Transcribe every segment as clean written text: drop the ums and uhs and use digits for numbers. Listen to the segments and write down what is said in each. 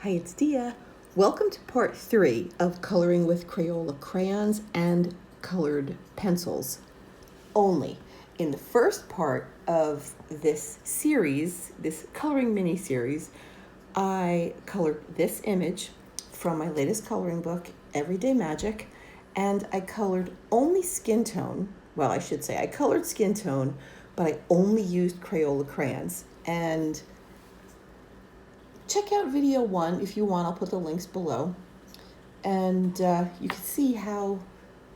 Hi, it's Dia. Welcome to part 3 of coloring with Crayola crayons and colored pencils. Only in the first part of this series, this coloring mini series, I colored this image from my latest coloring book, Everyday Magic, and I colored only skin tone. Well, I should say I colored skin tone, but I only used Crayola crayons. And check out video 1 if you want. I'll put the links below. And you can see how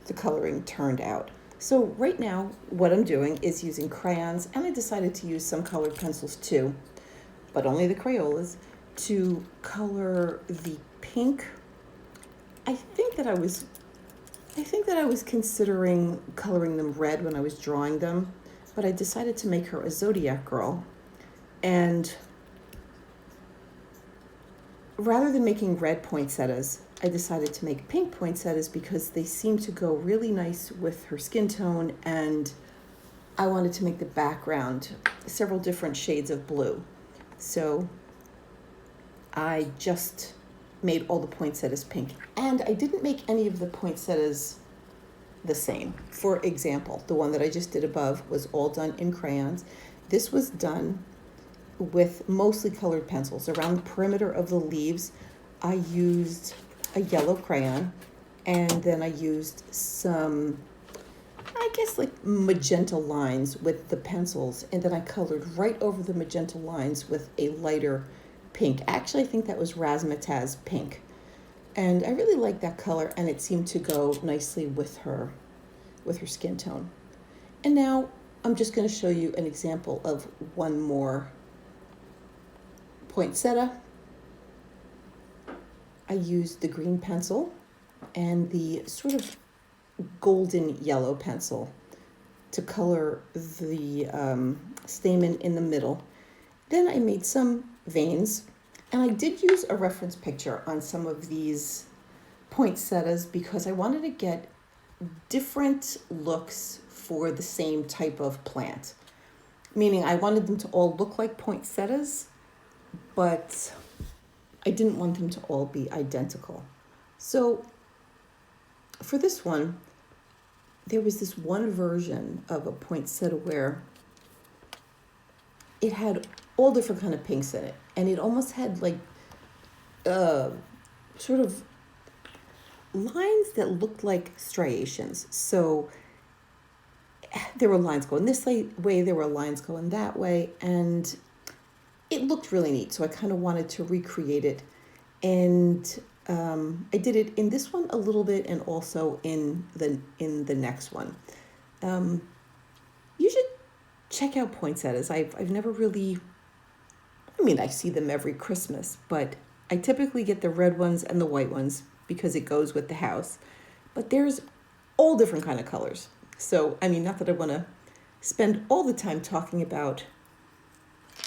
the coloring turned out. So right now, what I'm doing is using crayons, and I decided to use some colored pencils too, but only the Crayolas, to color the pink. I think that I was considering coloring them red when I was drawing them, but I decided to make her a Zodiac Girl. And rather than making red poinsettias, I decided to make pink poinsettias because they seem to go really nice with her skin tone, and I wanted to make the background several different shades of blue. So I just made all the poinsettias pink, and I didn't make any of the poinsettias the same. For example, the one that I just did above was all done in crayons. This was done with mostly colored pencils. Around the perimeter of the leaves, I used a yellow crayon, and then I used some, I guess, like magenta lines with the pencils, and then I colored right over the magenta lines with a lighter pink. Actually, I think that was razzmatazz pink, and I really like that color, and it seemed to go nicely with her skin tone. And now I'm just going to show you an example of one more poinsettia. I used the green pencil and the sort of golden yellow pencil to color the stamen in the middle. Then I made some veins, and I did use a reference picture on some of these poinsettias because I wanted to get different looks for the same type of plant. Meaning I wanted them to all look like poinsettias, but I didn't want them to all be identical. So for this one, there was this one version of a poinsettia where it had all different kind of pinks in it, and it almost had like sort of lines that looked like striations. So there were lines going this way, there were lines going that way, and it looked really neat. So I kind of wanted to recreate it, and I did it in this one a little bit, and also in the next one. You should check out poinsettias. I've never really, I mean, I see them every Christmas, but I typically get the red ones and the white ones because it goes with the house. But there's all different kind of colors. So, I mean, not that I want to spend all the time talking about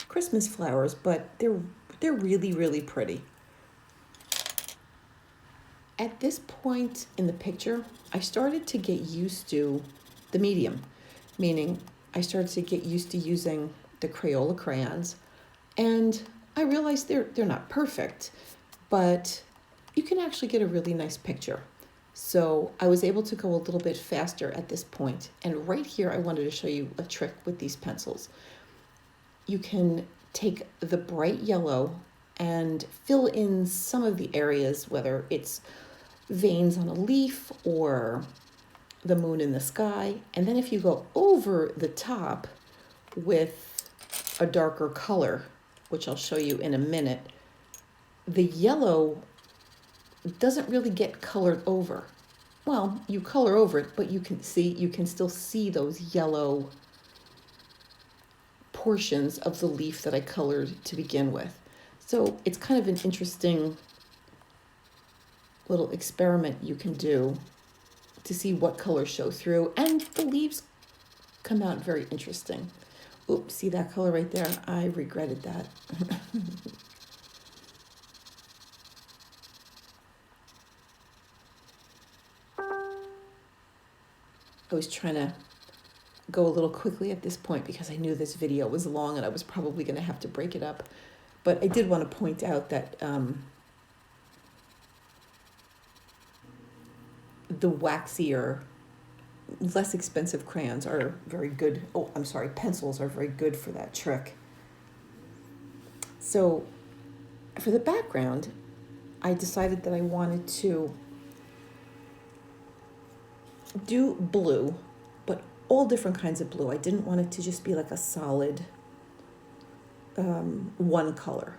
Christmas flowers, but they're really, really pretty. At this point in the picture, I started to get used to the medium, meaning I started to get used to using the Crayola crayons, and I realized they're not perfect, but you can actually get a really nice picture. So I was able to go a little bit faster at this point, and right here I wanted to show you a trick with these pencils. You can take the bright yellow and fill in some of the areas, whether it's veins on a leaf or the moon in the sky. And then if you go over the top with a darker color, which I'll show you in a minute, the yellow doesn't really get colored over. Well, you color over it, but you can still see those yellow portions of the leaf that I colored to begin with. So it's kind of an interesting little experiment you can do to see what colors show through, and the leaves come out very interesting. Oops, see that color right there? I regretted that. I was trying to go a little quickly at this point because I knew this video was long and I was probably going to have to break it up. But I did want to point out that the waxier, less expensive crayons are very good. Oh, I'm sorry, pencils are very good for that trick. So for the background, I decided that I wanted to do blue, but all different kinds of blue. I didn't want it to just be like a solid one color.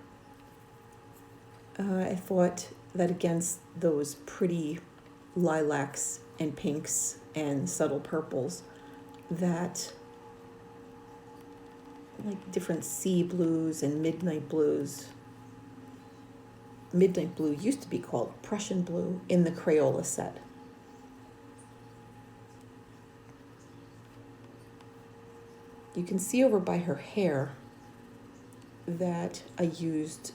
I thought that against those pretty lilacs and pinks and subtle purples, that like different sea blues and midnight blues. Midnight blue used to be called Prussian blue in the Crayola set. You can see over by her hair that I used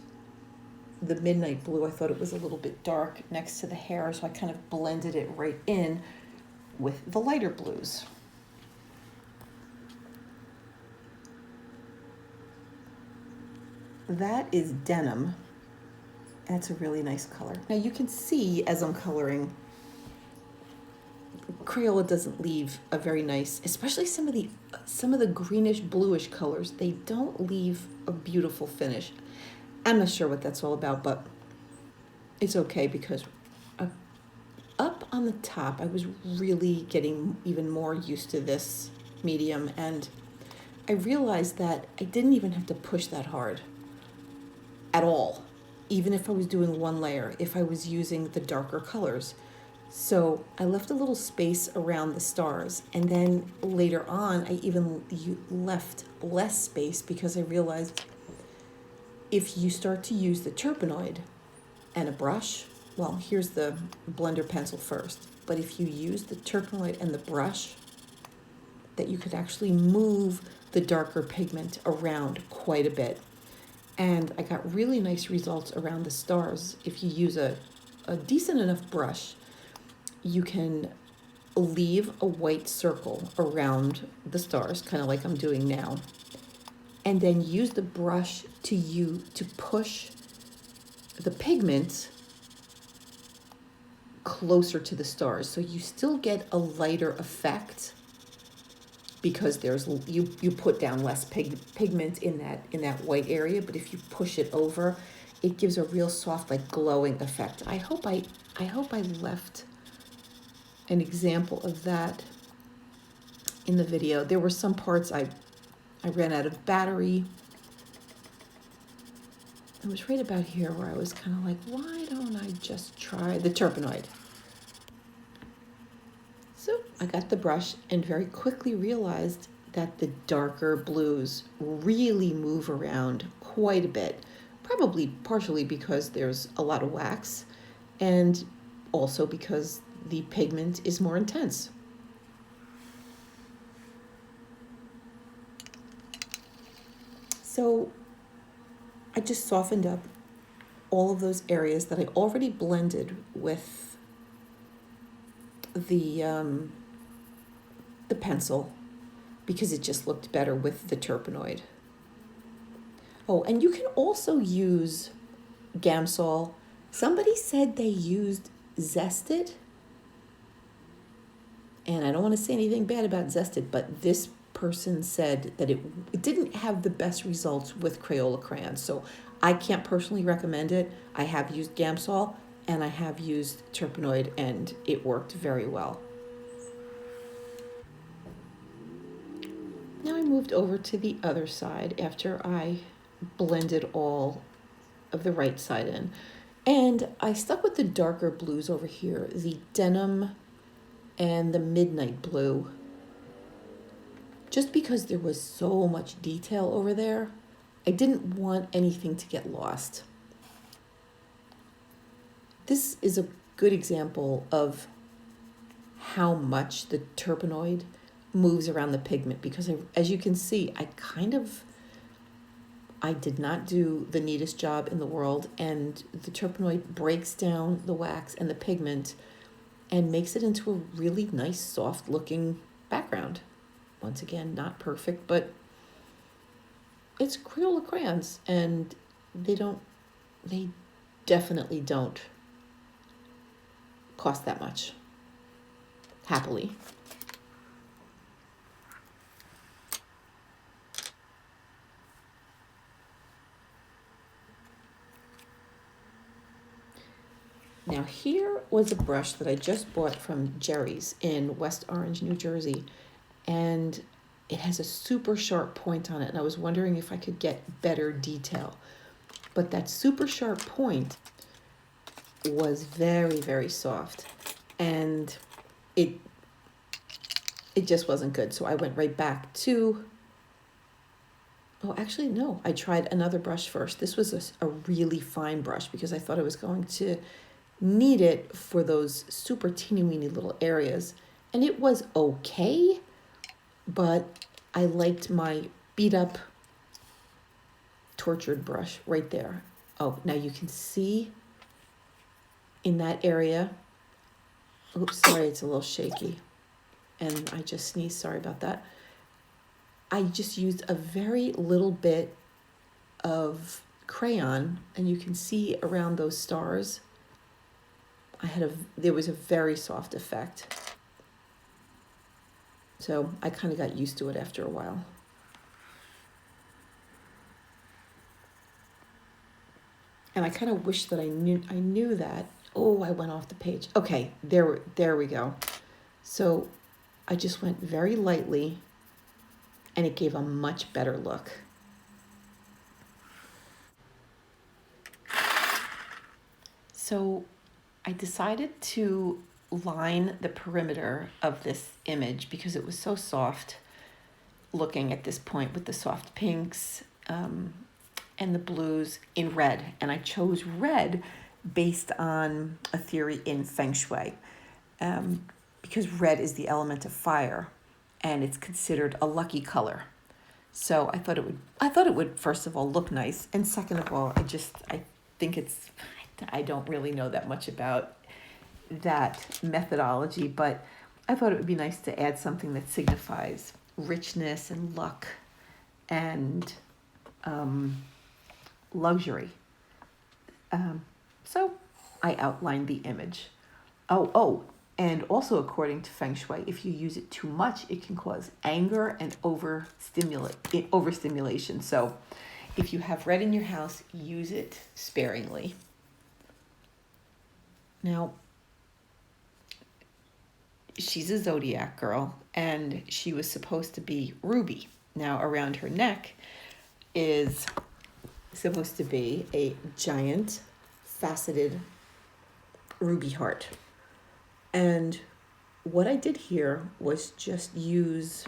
the midnight blue. I thought it was a little bit dark next to the hair, so I kind of blended it right in with the lighter blues. That is denim. That's a really nice color. Now you can see as I'm coloring, Crayola doesn't leave a very nice, especially some of the greenish bluish colors, they don't leave a beautiful finish. I'm not sure what that's all about, but it's okay because up on the top, I was really getting even more used to this medium, and I realized that I didn't even have to push that hard at all, even if I was doing one layer, if I was using the darker colors. So I left a little space around the stars, and then later on I even left less space because I realized if you start to use the turpenoid and a brush, well, here's the blender pencil first, but if you use the turpenoid and the brush, that you could actually move the darker pigment around quite a bit. And I got really nice results around the stars. If you use a decent enough brush, you can leave a white circle around the stars, kind of like I'm doing now, and then use the brush to push the pigment closer to the stars. So you still get a lighter effect because you put down less pigment in that white area, but if you push it over, it gives a real soft, like glowing effect. I hope I left an example of that in the video. There were some parts I ran out of battery. It was right about here where I was kind of like, why don't I just try the turpenoid? So I got the brush and very quickly realized that the darker blues really move around quite a bit, probably partially because there's a lot of wax and also because the pigment is more intense. So I just softened up all of those areas that I already blended with the pencil because it just looked better with the turpenoid. Oh, and you can also use Gamsol. Somebody said they used Zested. And I don't want to say anything bad about Zested, but this person said that it didn't have the best results with Crayola crayons. So I can't personally recommend it. I have used Gamsol and I have used turpenoid, and it worked very well. Now I moved over to the other side after I blended all of the right side in. And I stuck with the darker blues over here, the denim and the midnight blue, just because there was so much detail over there. I didn't want anything to get lost. This is a good example of how much the turpenoid moves around the pigment, because as you can see, I did not do the neatest job in the world, and the turpenoid breaks down the wax and the pigment and makes it into a really nice, soft looking background. Once again, not perfect, but it's Crayola crayons, and they definitely don't cost that much. happily. Now here was a brush that I just bought from Jerry's in West Orange, New Jersey, and it has a super sharp point on it, and I was wondering if I could get better detail. But that super sharp point was very, very soft, and it just wasn't good. So I went right back to, oh, actually, no, I tried another brush first. This was a really fine brush because I thought I was going to need it for those super teeny weeny little areas. And it was okay, but I liked my beat up tortured brush right there. Oh, now you can see in that area. Oops, sorry, it's a little shaky. And I just sneezed, sorry about that. I just used a very little bit of crayon, and you can see around those stars, there was a very soft effect. So I kind of got used to it after a while. And I kind of wish that I knew that. Oh, I went off the page. Okay, there we go. So I just went very lightly, and it gave a much better look. So I decided to line the perimeter of this image because it was so soft looking at this point with the soft pinks and the blues in red. And I chose red based on a theory in Feng Shui because red is the element of fire and it's considered a lucky color. So I thought it would first of all look nice, and second of all, I think I don't really know that much about that methodology, but I thought it would be nice to add something that signifies richness and luck and luxury. So I outlined the image. And also according to Feng Shui, if you use it too much, it can cause anger and overstimulation. So if you have red in your house, use it sparingly. Now, she's a Zodiac girl, and she was supposed to be Ruby. Now, around her neck is supposed to be a giant faceted ruby heart. And what I did here was just use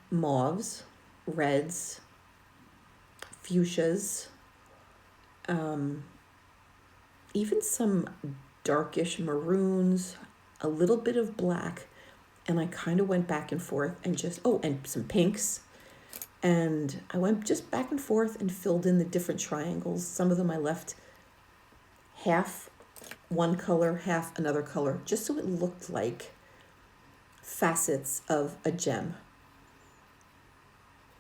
mauves, reds, fuchsias, even some darkish maroons, a little bit of black, and I kind of went back and forth and and some pinks. And I went just back and forth and filled in the different triangles. Some of them I left half one color, half another color, just so it looked like facets of a gem.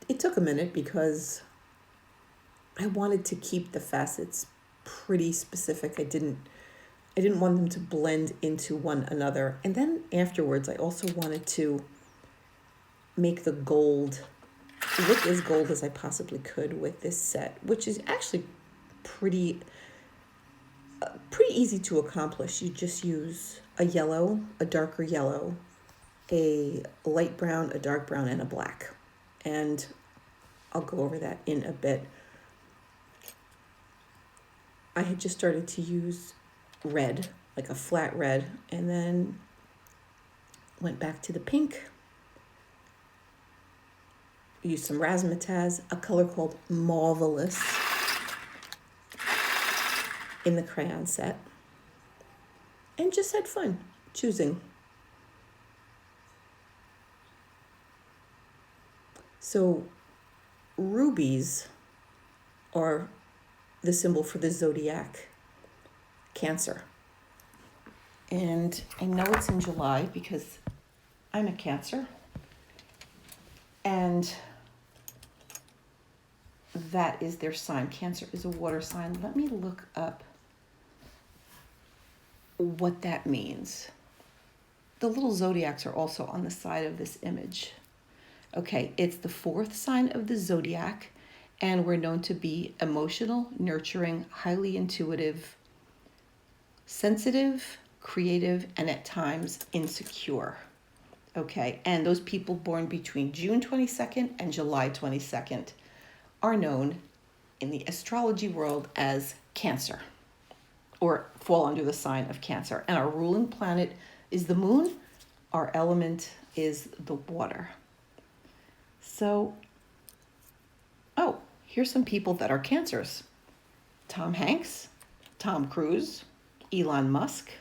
It took a minute because I wanted to keep the facets pretty specific. I didn't want them to blend into one another. And then afterwards, I also wanted to make the gold look as gold as I possibly could with this set, which is actually pretty easy to accomplish. You just use a yellow, a darker yellow, a light brown, a dark brown, and a black. And I'll go over that in a bit. I had just started to use red, like a flat red, and then went back to the pink. Used some razzmatazz, a color called Marvelous in the crayon set, and just had fun choosing. So rubies are the symbol for the zodiac, Cancer. And I know it's in July because I'm a Cancer. And that is their sign. Cancer is a water sign. Let me look up what that means. the little zodiacs are also on the side of this image. Okay, it's the fourth sign of the zodiac, and we're known to be emotional, nurturing, highly intuitive, sensitive, creative, and at times insecure. Okay, and those people born between June 22nd and July 22nd are known in the astrology world as Cancer, or fall under the sign of Cancer. And our ruling planet is the moon. Our element is the water. So, oh, here's some people that are Cancers. Tom Hanks, Tom Cruise, Elon Musk.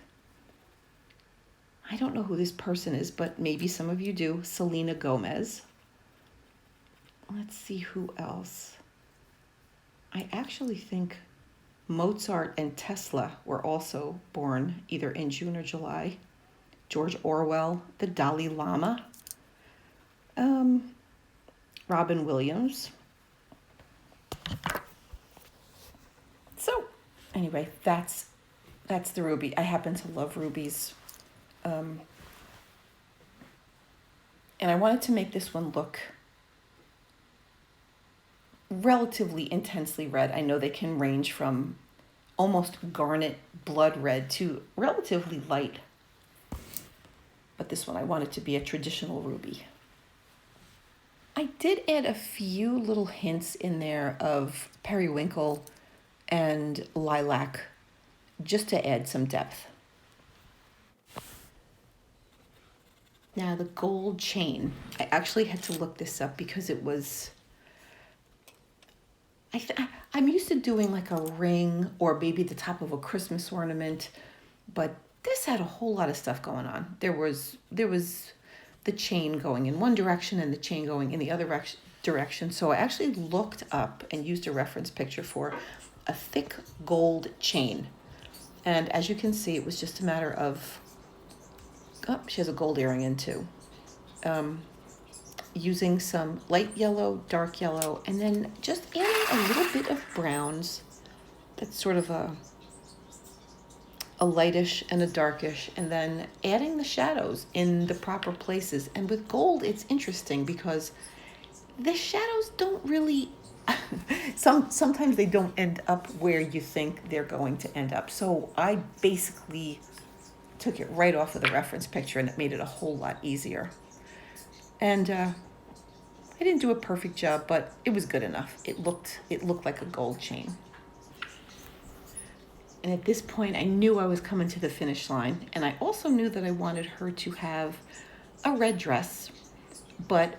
I don't know who this person is, but maybe some of you do. Selena Gomez. Let's see who else. I actually think Mozart and Tesla were also born either in June or July. George Orwell, the Dalai Lama, Robin Williams. So, anyway, that's the ruby. I happen to love rubies. And I wanted to make this one look relatively intensely red. I know they can range from almost garnet blood red to relatively light. But this one I wanted to be a traditional ruby. I did add a few little hints in there of periwinkle and lilac just to add some depth. Now the gold chain, I actually had to look this up because it was, I'm used to doing like a ring or maybe the top of a Christmas ornament, but this had a whole lot of stuff going on. There was the chain going in one direction and the chain going in the other direction. So I actually looked up and used a reference picture for a thick gold chain. And as you can see, it was just a matter of, oh, she has a gold earring in too. Using some light yellow, dark yellow, and then just adding a little bit of browns. That's sort of a lightish and a darkish, and then adding the shadows in the proper places. And with gold, it's interesting because the shadows don't really, sometimes they don't end up where you think they're going to end up. So I basically took it right off of the reference picture, and it made it a whole lot easier. And I didn't do a perfect job, but it was good enough. It looked like a gold chain. And at this point, I knew I was coming to the finish line. And I also knew that I wanted her to have a red dress, but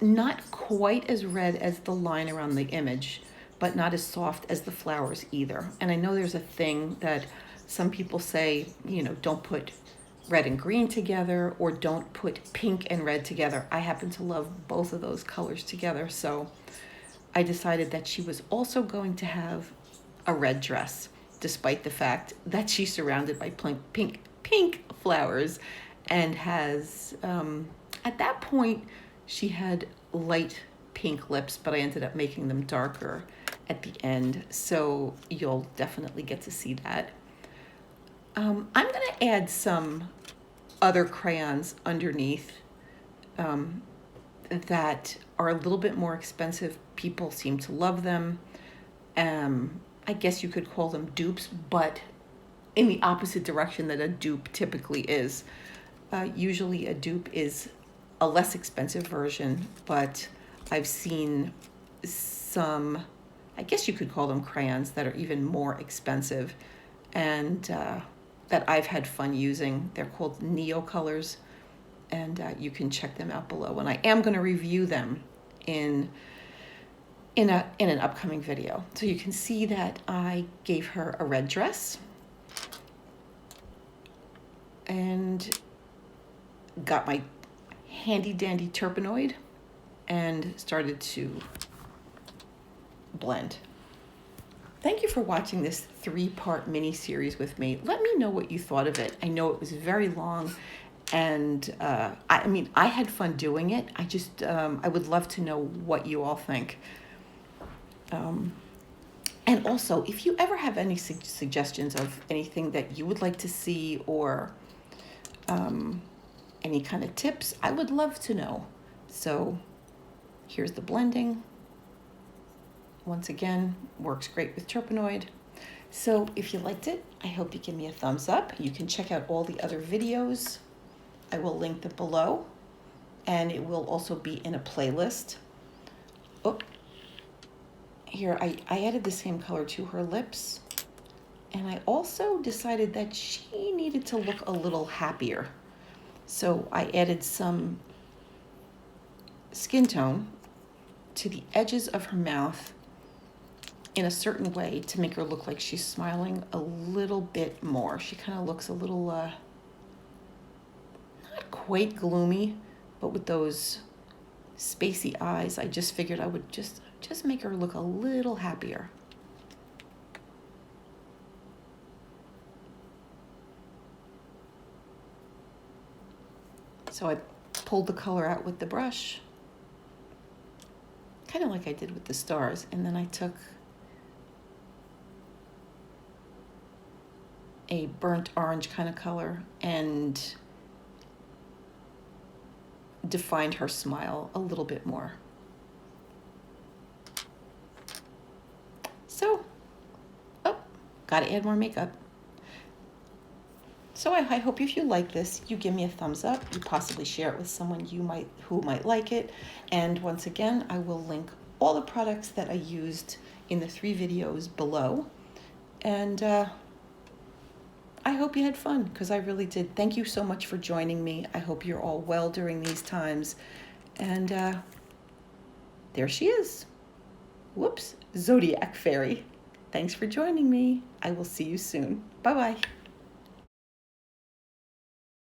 not quite as red as the line around the image, but not as soft as the flowers either. And I know there's a thing that some people say, don't put red and green together, or don't put pink and red together. I happen to love both of those colors together. So I decided that she was also going to have a red dress, despite the fact that she's surrounded by pink flowers and has, at that point, she had light pink lips, but I ended up making them darker at the end. So you'll definitely get to see that. I'm going to add some other crayons underneath that are a little bit more expensive. People seem to love them. I guess you could call them dupes, but in the opposite direction that a dupe typically is. Usually a dupe is a less expensive version, but I've seen some, I guess you could call them crayons, that are even more expensive, and that I've had fun using. They're called Neo colors, and you can check them out below. And I am going to review them in an upcoming video. So you can see that I gave her a red dress and got my handy dandy turpenoid and started to blend. Thank you for watching this 3-part mini series with me. Let me know what you thought of it. I know it was very long, and I had fun doing it. I would love to know what you all think. And also, if you ever have any suggestions of anything that you would like to see, or Any kind of tips, I would love to know. So here's the blending. Once again, works great with Turpenoid. So if you liked it, I hope you give me a thumbs up. You can check out all the other videos. I will link them below, and it will also be in a playlist. Oh, here, I added the same color to her lips, and I also decided that she needed to look a little happier. So I added some skin tone to the edges of her mouth in a certain way to make her look like she's smiling a little bit more. She kind of looks a little, not quite gloomy, but with those spacey eyes, I just figured I would just make her look a little happier. So I pulled the color out with the brush, kind of like I did with the stars, and then I took a burnt orange kind of color and defined her smile a little bit more. So, oh, gotta add more makeup. So I hope if you like this, you give me a thumbs up. You possibly share it with someone who might like it. And once again, I will link all the products that I used in the 3 videos below. And I hope you had fun, because I really did. Thank you so much for joining me. I hope you're all well during these times. And there she is. Whoops, Zodiac Fairy. Thanks for joining me. I will see you soon. Bye-bye.